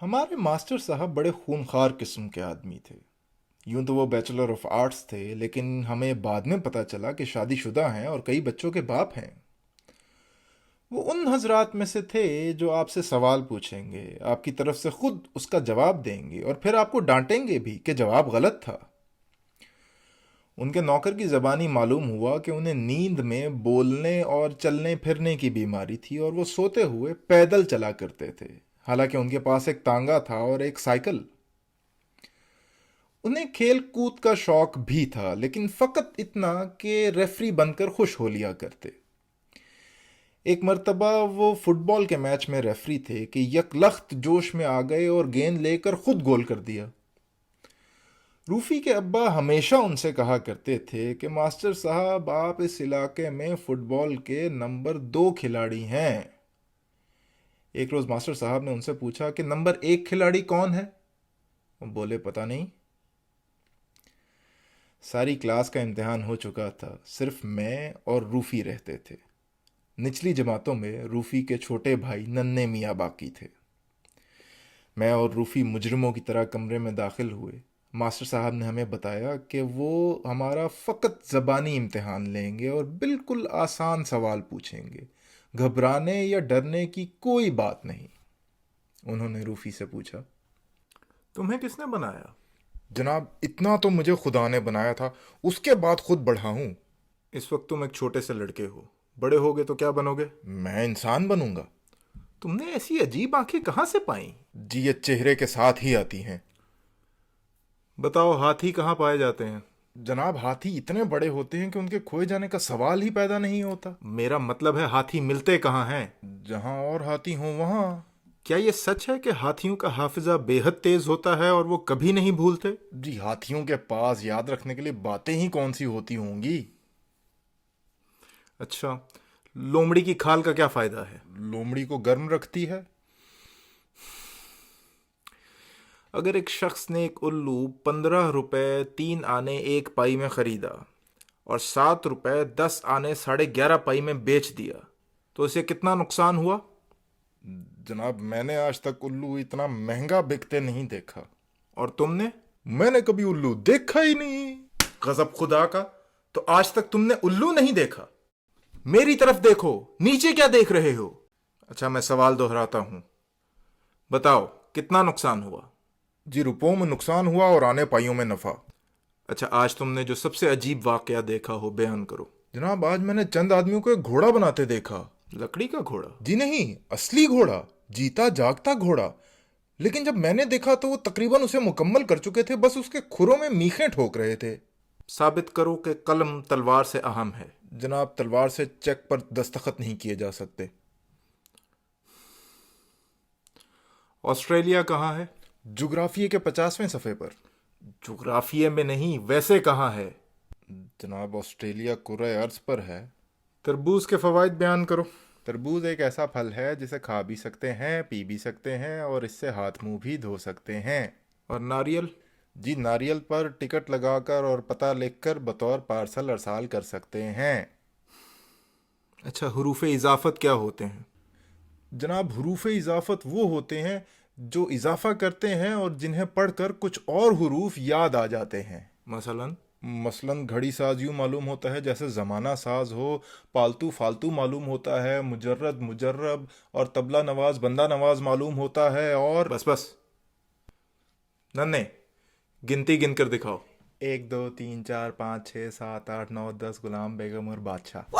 ہمارے ماسٹر صاحب بڑے خونخوار قسم کے آدمی تھے۔ یوں تو وہ بیچلر آف آرٹس تھے، لیکن ہمیں بعد میں پتہ چلا کہ شادی شدہ ہیں اور کئی بچوں کے باپ ہیں۔ وہ ان حضرات میں سے تھے جو آپ سے سوال پوچھیں گے، آپ کی طرف سے خود اس کا جواب دیں گے اور پھر آپ کو ڈانٹیں گے بھی کہ جواب غلط تھا۔ ان کے نوکر کی زبانی معلوم ہوا کہ انہیں نیند میں بولنے اور چلنے پھرنے کی بیماری تھی اور وہ سوتے ہوئے پیدل چلا کرتے تھے، حالانکہ ان کے پاس ایک تانگا تھا اور ایک سائیکل۔ انہیں کھیل کود کا شوق بھی تھا، لیکن فقط اتنا کہ ریفری بن کر خوش ہو لیا کرتے۔ ایک مرتبہ وہ فٹ بال کے میچ میں ریفری تھے کہ یک لخت جوش میں آ گئے اور گیند لے کر خود گول کر دیا۔ روفی کے ابا ہمیشہ ان سے کہا کرتے تھے کہ ماسٹر صاحب، آپ اس علاقے میں فٹ بال کے نمبر 2 کھلاڑی ہیں۔ ایک روز ماسٹر صاحب نے ان سے پوچھا کہ نمبر 1 کھلاڑی کون ہے؟ وہ بولے پتہ نہیں۔ ساری کلاس کا امتحان ہو چکا تھا، صرف میں اور روفی رہتے تھے۔ نچلی جماعتوں میں روفی کے چھوٹے بھائی ننھے میاں باقی تھے۔ میں اور روفی مجرموں کی طرح کمرے میں داخل ہوئے۔ ماسٹر صاحب نے ہمیں بتایا کہ وہ ہمارا فقط زبانی امتحان لیں گے اور بالکل آسان سوال پوچھیں گے، گھبرانے یا ڈرنے کی کوئی بات نہیں۔ انہوں نے روفی سے پوچھا، تمہیں کس نے بنایا؟ جناب اتنا تو مجھے خدا نے بنایا تھا، اس کے بعد خود بڑھا ہوں۔ اس وقت تم ایک چھوٹے سے لڑکے ہو، بڑے ہوگے تو کیا بنو گے؟ میں انسان بنوں گا۔ تم نے ایسی عجیب آنکھیں کہاں سے پائیں؟ جی یہ چہرے کے ساتھ ہی آتی ہیں۔ بتاؤ، ہاتھی کہاں پائے جاتے ہیں؟ جناب ہاتھی اتنے بڑے ہوتے ہیں کہ ان کے کھوئے جانے کا سوال ہی پیدا نہیں ہوتا۔ میرا مطلب ہے ہاتھی ملتے کہاں ہیں؟ جہاں اور ہاتھی ہوں وہاں۔ کیا یہ سچ ہے کہ ہاتھیوں کا حافظہ بے حد تیز ہوتا ہے اور وہ کبھی نہیں بھولتے؟ جی ہاتھیوں کے پاس یاد رکھنے کے لیے باتیں ہی کون سی ہوتی ہوں گی۔ اچھا، لومڑی کی کھال کا کیا فائدہ ہے؟ لومڑی کو گرم رکھتی ہے۔ اگر ایک شخص نے ایک الو 15 روپے 3 آنے 1 پائی میں خریدا اور 7 روپے 10 آنے 11.5 پائی میں بیچ دیا تو اسے کتنا نقصان ہوا؟ جناب میں نے آج تک الو اتنا مہنگا بکتے نہیں دیکھا۔ اور تم نے؟ میں نے کبھی الو دیکھا ہی نہیں۔ غضب خدا کا، تو آج تک تم نے الو نہیں دیکھا؟ میری طرف دیکھو، نیچے کیا دیکھ رہے ہو؟ اچھا میں سوال دہراتا ہوں، بتاؤ کتنا نقصان ہوا؟ جی روپوں میں نقصان ہوا اور آنے پائیوں میں نفع۔ اچھا آج تم نے جو سب سے عجیب واقعہ دیکھا ہو بیان کرو۔ جناب آج میں نے چند آدمیوں کو ایک گھوڑا بناتے دیکھا۔ لکڑی کا گھوڑا؟ جی نہیں، اصلی گھوڑا، جیتا جاگتا گھوڑا۔ لیکن جب میں نے دیکھا تو وہ تقریباً اسے مکمل کر چکے تھے، بس اس کے کھروں میں میخیں ٹھوک رہے تھے۔ ثابت کرو کہ قلم تلوار سے اہم ہے۔ جناب تلوار سے چیک پر دستخط نہیں کیے جا سکتے۔ آسٹریلیا کہاں ہے؟ جغرافیے کے 50ویں صفحے پر۔ جغرافیے میں نہیں، ویسے کہاں ہے؟ جناب آسٹریلیا کرۂ ارض پر ہے۔ تربوز کے فوائد بیان کرو۔ تربوز ایک ایسا پھل ہے جسے کھا بھی سکتے ہیں، پی بھی سکتے ہیں اور اس سے ہاتھ منہ بھی دھو سکتے ہیں۔ اور ناریل؟ جی ناریل پر ٹکٹ لگا کر اور پتہ لکھ کر بطور پارسل ارسال کر سکتے ہیں۔ اچھا حروف اضافت کیا ہوتے ہیں؟ جناب حروف اضافت وہ ہوتے ہیں جو اضافہ کرتے ہیں اور جنہیں پڑھ کر کچھ اور حروف یاد آ جاتے ہیں۔ مثلاً گھڑی ساز یوں معلوم ہوتا ہے جیسے زمانہ ساز ہو، پالتو فالتو معلوم ہوتا ہے، مجرد مجرب، اور طبلہ نواز بندہ نواز معلوم ہوتا ہے، اور بس ننے گنتی گن کر دکھاؤ۔ 1 2 3 4 5 6 7 8 9 10 غلام بیگم اور بادشاہ۔